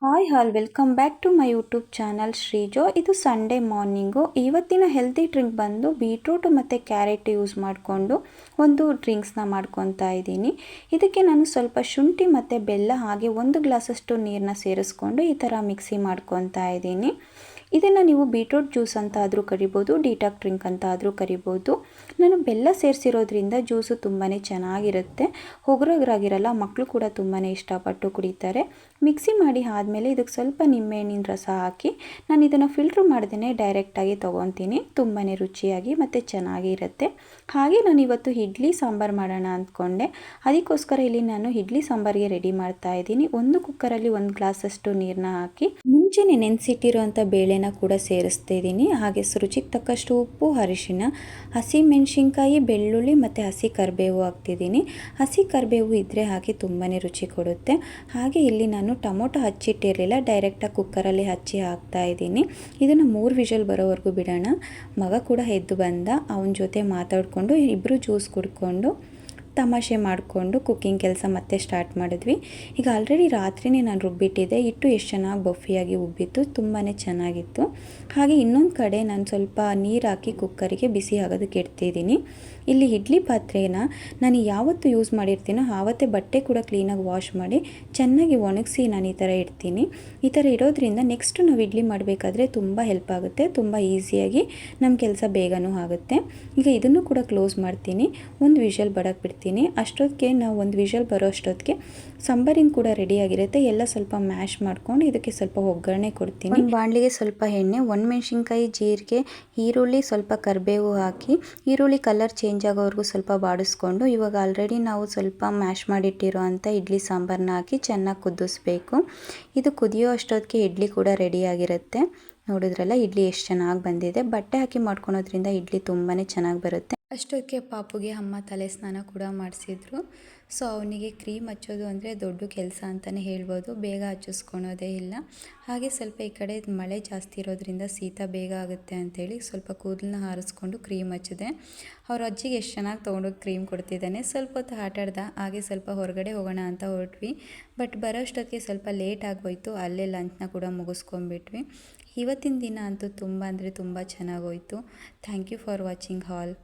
Hi all welcome back to my YouTube channel Shreejo. ಇದು Sunday morning. ಇವತ್ತಿನ healthy drink ಬಂದು beetroot ಮತ್ತು carrot use ಮಾಡಿಕೊಂಡು ಒಂದು ಡ್ರಿಂಕ್ಸ್ನ ಮಾಡ್ಕೊತಾ ಇದ್ದೀನಿ. ಇದಕ್ಕೆ ನಾನು ಸ್ವಲ್ಪ ಶುಂಠಿ ಮತ್ತು ಬೆಲ್ಲ ಹಾಗೆ 1 ಗ್ಲಾಸಷ್ಟು ನೀರನ್ನ ಸೇರಿಸ್ಕೊಂಡು ಈ ಥರ ಮಿಕ್ಸಿ ಮಾಡ್ಕೊತಾ ಇದ್ದೀನಿ. ಇದನ್ನು ನೀವು ಬೀಟ್ರೂಟ್ ಜ್ಯೂಸ್ ಅಂತ ಆದರೂ ಕರಿಬೋದು, ಡಿಟಾಕ್ ಡ್ರಿಂಕ್ ಅಂತ ಆದರೂ ಕರಿಬೋದು. ನಾನು ಬೆಲ್ಲ ಸೇರಿಸಿರೋದ್ರಿಂದ ಜ್ಯೂಸು ತುಂಬಾ ಚೆನ್ನಾಗಿರುತ್ತೆ, ಹೊಗರೊಗರಾಗಿರಲ್ಲ. ಮಕ್ಕಳು ಕೂಡ ತುಂಬಾ ಇಷ್ಟಪಟ್ಟು ಕುಡಿತಾರೆ. ಮಿಕ್ಸಿ ಮಾಡಿ ಆದಮೇಲೆ ಇದಕ್ಕೆ ಸ್ವಲ್ಪ ನಿಂಬೆಹಣ್ಣಿನ ರಸ ಹಾಕಿ ನಾನು ಇದನ್ನು ಫಿಲ್ಟ್ರ್ ಮಾಡ್ದೇ ಡೈರೆಕ್ಟಾಗಿ ತೊಗೊತೀನಿ. ತುಂಬಾ ರುಚಿಯಾಗಿ ಮತ್ತು ಚೆನ್ನಾಗಿರುತ್ತೆ. ಹಾಗೆ ನಾನು ಇವತ್ತು ಇಡ್ಲಿ ಸಾಂಬಾರು ಮಾಡೋಣ ಅಂದ್ಕೊಂಡೆ. ಅದಕ್ಕೋಸ್ಕರ ಇಲ್ಲಿ ನಾನು ಇಡ್ಲಿ ಸಾಂಬಾರಿಗೆ ರೆಡಿ ಮಾಡ್ತಾ ಇದ್ದೀನಿ. ಒಂದು ಕುಕ್ಕರಲ್ಲಿ 1 ಗ್ಲಾಸಷ್ಟು ನೀರನ್ನ ಹಾಕಿ ಮುಂಚೆನೇ ನೆನೆಸಿಟ್ಟಿರುವಂಥ ಬೇಳೆನ ಕೂಡ ಸೇರಿಸ್ತಿದ್ದೀನಿ. ಹಾಗೆ ರುಚಿಗೆ ತಕ್ಕಷ್ಟು ಉಪ್ಪು, ಅರಿಶಿನ, ಹಸಿ ಮೆಣಸಿನ್ಕಾಯಿ, ಬೆಳ್ಳುಳ್ಳಿ ಮತ್ತು ಹಸಿ ಕರಿಬೇವು ಹಾಕ್ತಿದ್ದೀನಿ. ಹಸಿ ಕರಿಬೇವು ಇದ್ದರೆ ಹಾಕಿ ತುಂಬಾ ರುಚಿ ಕೊಡುತ್ತೆ. ಹಾಗೆ ಇಲ್ಲಿ ನಾನು ಟೊಮೊಟೊ ಹಚ್ಚಿಟ್ಟಿರಲಿಲ್ಲ, ಡೈರೆಕ್ಟಾಗಿ ಕುಕ್ಕರಲ್ಲಿ ಹಚ್ಚಿ ಹಾಕ್ತಾ ಇದ್ದೀನಿ. ಇದನ್ನು 3 ವಿಷಲ್ ಬರೋವರೆಗೂ ಬಿಡೋಣ. ಮಗ ಕೂಡ ಎದ್ದು ಬಂದ, ಅವನ ಜೊತೆ ಮಾತಾಡಿಕೊಂಡು ಇಬ್ಬರು ಜ್ಯೂಸ್ ಕುಡ್ಕೊಂಡು ತಮಾಷೆ ಮಾಡಿಕೊಂಡು ಕುಕ್ಕಿಂಗ್ ಕೆಲಸ ಮತ್ತೆ ಸ್ಟಾರ್ಟ್ ಮಾಡಿದ್ವಿ. ಈಗ ಆಲ್ರೆಡಿ ರಾತ್ರಿನೇ ನಾನು ರುಬ್ಬಿಟ್ಟಿದ್ದೆ. ಹಿಟ್ಟು ಎಷ್ಟು ಚೆನ್ನಾಗಿ ಬಫಿಯಾಗಿ ಉಬ್ಬಿತ್ತು, ತುಂಬಾ ಚೆನ್ನಾಗಿತ್ತು. ಹಾಗೆ ಇನ್ನೊಂದು ಕಡೆ ನಾನು ಸ್ವಲ್ಪ ನೀರು ಹಾಕಿ ಕುಕ್ಕರಿಗೆ ಬಿಸಿ ಆಗೋದಕ್ಕೆ ಇಡ್ತಿದ್ದೀನಿ. ಇಲ್ಲಿ ಇಡ್ಲಿ ಪಾತ್ರೆನ ನಾನು ಯಾವತ್ತು ಯೂಸ್ ಮಾಡಿರ್ತೀನೋ ಆವತ್ತೇ ಬಟ್ಟೆ ಕೂಡ ಕ್ಲೀನಾಗಿ ವಾಶ್ ಮಾಡಿ ಚೆನ್ನಾಗಿ ಒಣಗಿಸಿ ನಾನು ಈ ಥರ ಇಡ್ತೀನಿ. ಈ ಥರ ಇಡೋದ್ರಿಂದ ನೆಕ್ಸ್ಟ್ ನಾವು ಇಡ್ಲಿ ಮಾಡಬೇಕಾದ್ರೆ ತುಂಬ ಹೆಲ್ಪ್ ಆಗುತ್ತೆ, ತುಂಬ ಈಸಿಯಾಗಿ ನಮ್ಮ ಕೆಲಸ ಬೇಗನೂ ಆಗುತ್ತೆ. ಈಗ ಇದನ್ನು ಕೂಡ ಕ್ಲೋಸ್ ಮಾಡ್ತೀನಿ, 1 ವಿಷಲ್ ಬರೋಕ್ಕೆ ಬಿಡ್ತೀನಿ. ಅಷ್ಟೊತ್ತಿಗೆ ನಾವು 1 ವಿಷಲ್ ಬರೋ ಅಷ್ಟೊತ್ತಿಗೆ ಸಾಂಬಾರಿನ ಕೂಡ ರೆಡಿಯಾಗಿರುತ್ತೆ. ಎಲ್ಲ ಸ್ವಲ್ಪ ಮ್ಯಾಶ್ ಮಾಡ್ಕೊಂಡು ಇದಕ್ಕೆ ಸ್ವಲ್ಪ ಒಗ್ಗರಣೆ ಕೊಡ್ತೀನಿ. ಬಾಣಲಿಗೆ ಸ್ವಲ್ಪ ಎಣ್ಣೆ, ಒಣಮೆಣ್ಸಿನ್ಕಾಯಿ, ಜೀರಿಗೆ, ಈರುಳ್ಳಿ, ಸ್ವಲ್ಪ ಕರಿಬೇವು ಹಾಕಿ ಈರುಳ್ಳಿ ಕಲರ್ ಚೇಂಜ್ ಆಗೋವರೆಗೂ ಸ್ವಲ್ಪ ಬಾಡಿಸ್ಕೊಂಡು ಇವಾಗ ಆಲ್ರೆಡಿ ನಾವು ಸ್ವಲ್ಪ ಮ್ಯಾಶ್ ಮಾಡಿಟ್ಟಿರೋ ಅಂಥ ಇಡ್ಲಿ ಸಾಂಬಾರನ್ನ ಹಾಕಿ ಚೆನ್ನಾಗಿ ಕುದಿಸ್ಬೇಕು. ಇದು ಕುದಿಯೋ ಅಷ್ಟೊತ್ತಿಗೆ ಇಡ್ಲಿ ಕೂಡ ರೆಡಿಯಾಗಿರುತ್ತೆ. ನೋಡಿದ್ರಲ್ಲ ಇಡ್ಲಿ ಎಷ್ಟು ಚೆನ್ನಾಗಿ ಬಂದಿದೆ. ಬಟ್ಟೆ ಹಾಕಿ ಮಾಡ್ಕೊಳೋದ್ರಿಂದ ಇಡ್ಲಿ ತುಂಬಾ ಚೆನ್ನಾಗಿ ಬರುತ್ತೆ. ಅಷ್ಟೊತ್ತಿಗೆ ಪಾಪುಗೆ ಅಮ್ಮ ತಲೆ ಸ್ನಾನ ಕೂಡ ಮಾಡಿಸಿದ್ರು. ಸೊ ಅವನಿಗೆ ಕ್ರೀಮ್ ಹಚ್ಚೋದು ಅಂದರೆ ದೊಡ್ಡ ಕೆಲಸ ಅಂತಲೇ ಹೇಳ್ಬೋದು. ಬೇಗ ಹಚ್ಚಿಸ್ಕೊಳೋದೇ ಇಲ್ಲ. ಹಾಗೆ ಸ್ವಲ್ಪ ಈ ಕಡೆ ಮಳೆ ಜಾಸ್ತಿ ಇರೋದ್ರಿಂದ ಶೀತ ಬೇಗ ಆಗುತ್ತೆ ಅಂಥೇಳಿ ಸ್ವಲ್ಪ ಕೂದಲನ್ನ ಹಾರಿಸ್ಕೊಂಡು ಕ್ರೀಮ್ ಹಚ್ಚಿದೆ. ಅವ್ರ ಅಜ್ಜಿಗೆ ಎಷ್ಟು ಚೆನ್ನಾಗಿ ತೊಗೊಂಡೋಗಿ ಕ್ರೀಮ್ ಕೊಡ್ತಿದ್ದಾನೆ. ಸ್ವಲ್ಪ ಹೊತ್ತು ಆಟಾಡ್ದ. ಹಾಗೆ ಸ್ವಲ್ಪ ಹೊರಗಡೆ ಹೋಗೋಣ ಅಂತ ಹೊರಟ್ವಿ. ಬಟ್ ಬರೋಷ್ಟೊತ್ತಿಗೆ ಸ್ವಲ್ಪ ಲೇಟ್ ಆಗೋಯಿತು. ಅಲ್ಲೇ ಲಂಚ್ನ ಕೂಡ ಮುಗಿಸ್ಕೊಂಡ್ಬಿಟ್ವಿ. ಇವತ್ತಿನ ದಿನ ಅಂತೂ ತುಂಬ ಅಂದರೆ ತುಂಬ ಚೆನ್ನಾಗೋಯಿತು. Thank you for watching all.